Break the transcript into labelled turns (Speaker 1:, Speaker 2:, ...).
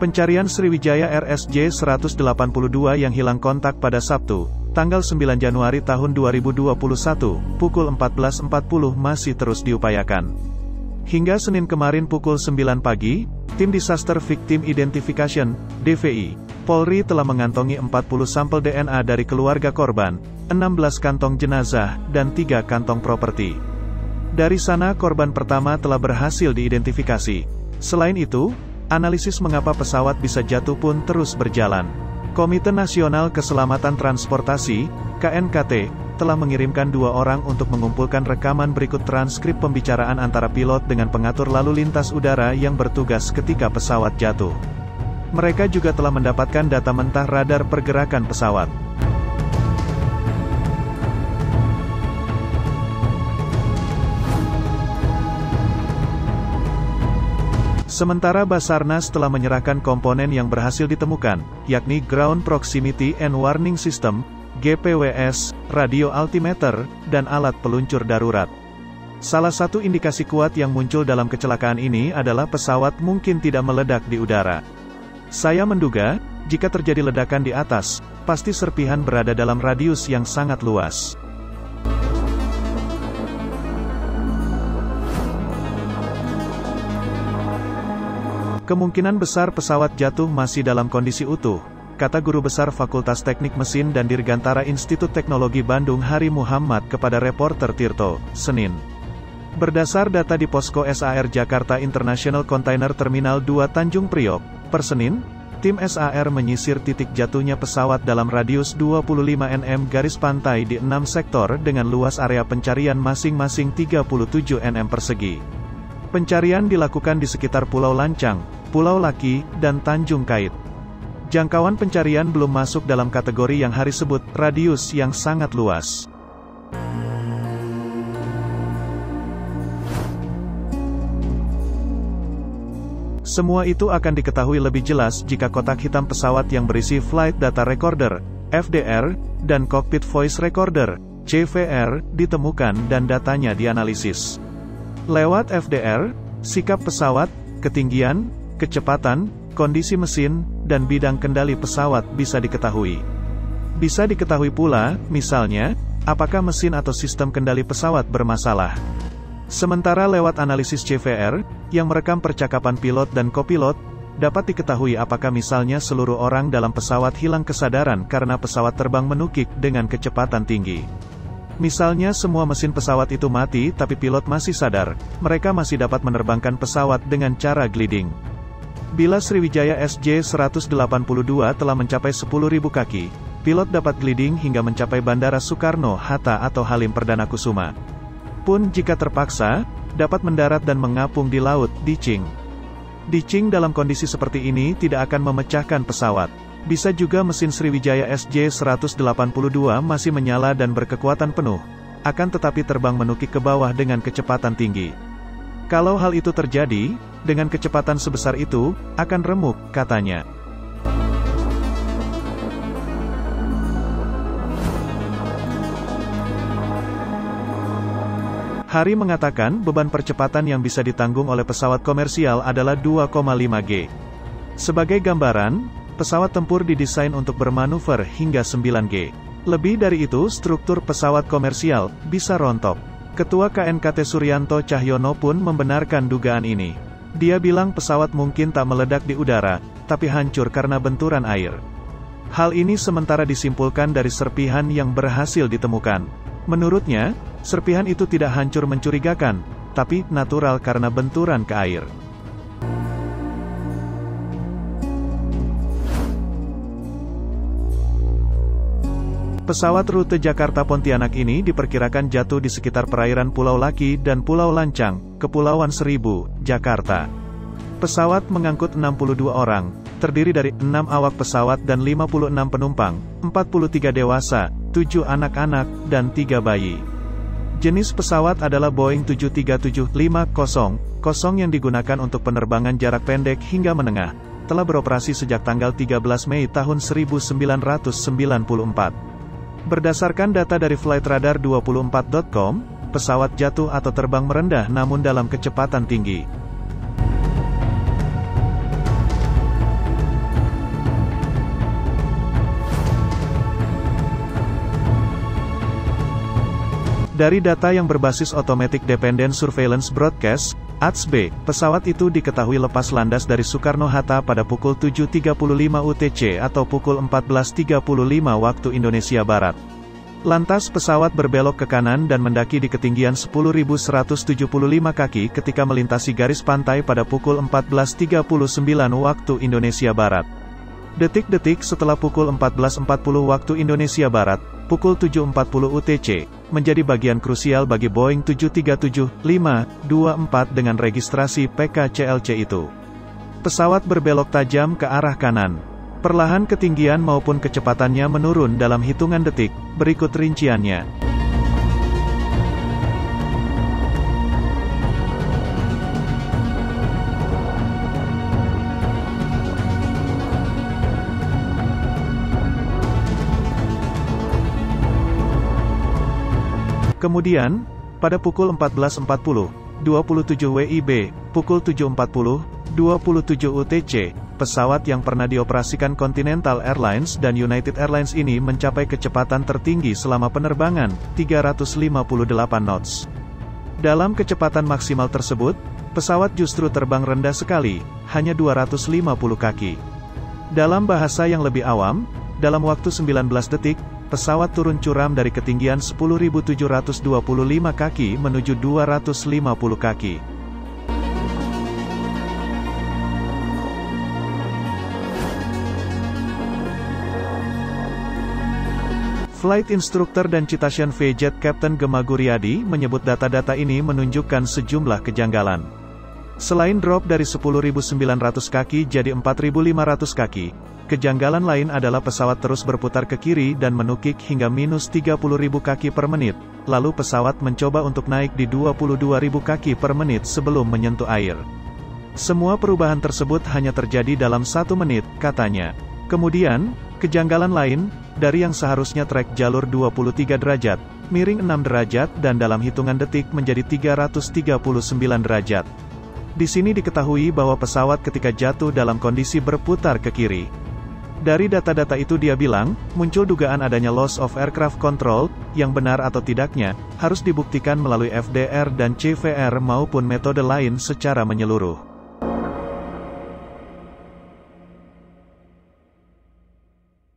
Speaker 1: Pencarian Sriwijaya RSJ-182 yang hilang kontak pada Sabtu, tanggal 9 Januari tahun 2021, pukul 14.40 masih terus diupayakan. Hingga Senin kemarin pukul 9 pagi, Tim Disaster Victim Identification, DVI, Polri telah mengantongi 40 sampel DNA dari keluarga korban, 16 kantong jenazah, dan 3 kantong properti. Dari sana korban pertama telah berhasil diidentifikasi. Selain itu, analisis mengapa pesawat bisa jatuh pun terus berjalan. Komite Nasional Keselamatan Transportasi, KNKT, telah mengirimkan 2 orang untuk mengumpulkan rekaman berikut transkrip pembicaraan antara pilot dengan pengatur lalu lintas udara yang bertugas ketika pesawat jatuh. Mereka juga telah mendapatkan data mentah radar pergerakan pesawat. Sementara Basarnas telah menyerahkan komponen yang berhasil ditemukan, yakni Ground Proximity and Warning System, GPWS, radio altimeter, dan alat peluncur darurat. Salah satu indikasi kuat yang muncul dalam kecelakaan ini adalah pesawat mungkin tidak meledak di udara. Saya menduga, jika terjadi ledakan di atas, pasti serpihan berada dalam radius yang sangat luas. Kemungkinan besar pesawat jatuh masih dalam kondisi utuh, kata Guru Besar Fakultas Teknik Mesin dan Dirgantara Institut Teknologi Bandung Hari Muhammad kepada reporter Tirto, Senin. Berdasar data di Posko SAR Jakarta International Container Terminal 2 Tanjung Priok, per Senin, tim SAR menyisir titik jatuhnya pesawat dalam radius 25 nm garis pantai di 6 sektor dengan luas area pencarian masing-masing 37 nm persegi. Pencarian dilakukan di sekitar Pulau Lancang, Pulau Laki, dan Tanjung Kait. Jangkauan pencarian belum masuk dalam kategori yang Hari sebut radius yang sangat luas. Semua itu akan diketahui lebih jelas jika kotak hitam pesawat yang berisi Flight Data Recorder, FDR, dan Cockpit Voice Recorder, CVR, ditemukan dan datanya dianalisis. Lewat FDR, sikap pesawat, ketinggian, kecepatan, kondisi mesin, dan bidang kendali pesawat bisa diketahui. Bisa diketahui pula, misalnya, apakah mesin atau sistem kendali pesawat bermasalah. Sementara lewat analisis CVR, yang merekam percakapan pilot dan kopilot, dapat diketahui apakah misalnya seluruh orang dalam pesawat hilang kesadaran karena pesawat terbang menukik dengan kecepatan tinggi. Misalnya semua mesin pesawat itu mati tapi pilot masih sadar, mereka masih dapat menerbangkan pesawat dengan cara gliding. Bila Sriwijaya SJ-182 telah mencapai 10.000 kaki, pilot dapat gliding hingga mencapai Bandara Soekarno-Hatta atau Halim Perdana Kusuma. Pun jika terpaksa, dapat mendarat dan mengapung di laut, ditching. Ditching dalam kondisi seperti ini tidak akan memecahkan pesawat. Bisa juga mesin Sriwijaya SJ-182 masih menyala dan berkekuatan penuh, akan tetapi terbang menukik ke bawah dengan kecepatan tinggi. Kalau hal itu terjadi, dengan kecepatan sebesar itu, akan remuk, katanya. Hari mengatakan beban percepatan yang bisa ditanggung oleh pesawat komersial adalah 2,5 G. Sebagai gambaran, pesawat tempur didesain untuk bermanuver hingga 9 G. Lebih dari itu, struktur pesawat komersial bisa rontok. Ketua KNKT Suryanto Cahyono pun membenarkan dugaan ini. Dia bilang pesawat mungkin tak meledak di udara, tapi hancur karena benturan air. Hal ini sementara disimpulkan dari serpihan yang berhasil ditemukan. Menurutnya, serpihan itu tidak hancur mencurigakan, tapi natural karena benturan ke air. Pesawat rute Jakarta-Pontianak ini diperkirakan jatuh di sekitar perairan Pulau Laki dan Pulau Lancang, Kepulauan Seribu, Jakarta. Pesawat mengangkut 62 orang, terdiri dari 6 awak pesawat dan 56 penumpang, 43 dewasa, 7 anak-anak, dan 3 bayi. Jenis pesawat adalah Boeing 737-500 yang digunakan untuk penerbangan jarak pendek hingga menengah, telah beroperasi sejak tanggal 13 Mei tahun 1994. Berdasarkan data dari flightradar24.com, pesawat jatuh atau terbang merendah namun dalam kecepatan tinggi. Dari data yang berbasis Automatic Dependent Surveillance Broadcast, ADS-B, pesawat itu diketahui lepas landas dari Soekarno-Hatta pada pukul 7.35 UTC atau pukul 14.35 waktu Indonesia Barat. Lantas pesawat berbelok ke kanan dan mendaki di ketinggian 10.175 kaki ketika melintasi garis pantai pada pukul 14.39 waktu Indonesia Barat. Detik-detik setelah pukul 14.40 waktu Indonesia Barat, pukul 7.40 UTC, menjadi bagian krusial bagi Boeing 737-524 dengan registrasi PKCLC itu. Pesawat berbelok tajam ke arah kanan. Perlahan ketinggian maupun kecepatannya menurun dalam hitungan detik, berikut rinciannya. Kemudian, pada pukul 14.40, 27 WIB, pukul 7.40, 27 UTC, pesawat yang pernah dioperasikan Continental Airlines dan United Airlines ini mencapai kecepatan tertinggi selama penerbangan, 358 knots. Dalam kecepatan maksimal tersebut, pesawat justru terbang rendah sekali, hanya 250 kaki. Dalam bahasa yang lebih awam, dalam waktu 19 detik, pesawat turun curam dari ketinggian 10.725 kaki menuju 250 kaki. Flight Instructor dan Citation V-Jet Captain Gema Guryadi menyebut data-data ini menunjukkan sejumlah kejanggalan. Selain drop dari 10.900 kaki jadi 4.500 kaki, kejanggalan lain adalah pesawat terus berputar ke kiri dan menukik hingga minus 30.000 kaki per menit, lalu pesawat mencoba untuk naik di 22.000 kaki per menit sebelum menyentuh air. Semua perubahan tersebut hanya terjadi dalam 1 menit, katanya. Kemudian, kejanggalan lain, dari yang seharusnya trek jalur 23 derajat, miring 6 derajat dan dalam hitungan detik menjadi 339 derajat. Di sini diketahui bahwa pesawat ketika jatuh dalam kondisi berputar ke kiri. Dari data-data itu dia bilang, muncul dugaan adanya loss of aircraft control, yang benar atau tidaknya, harus dibuktikan melalui FDR dan CVR maupun metode lain secara menyeluruh.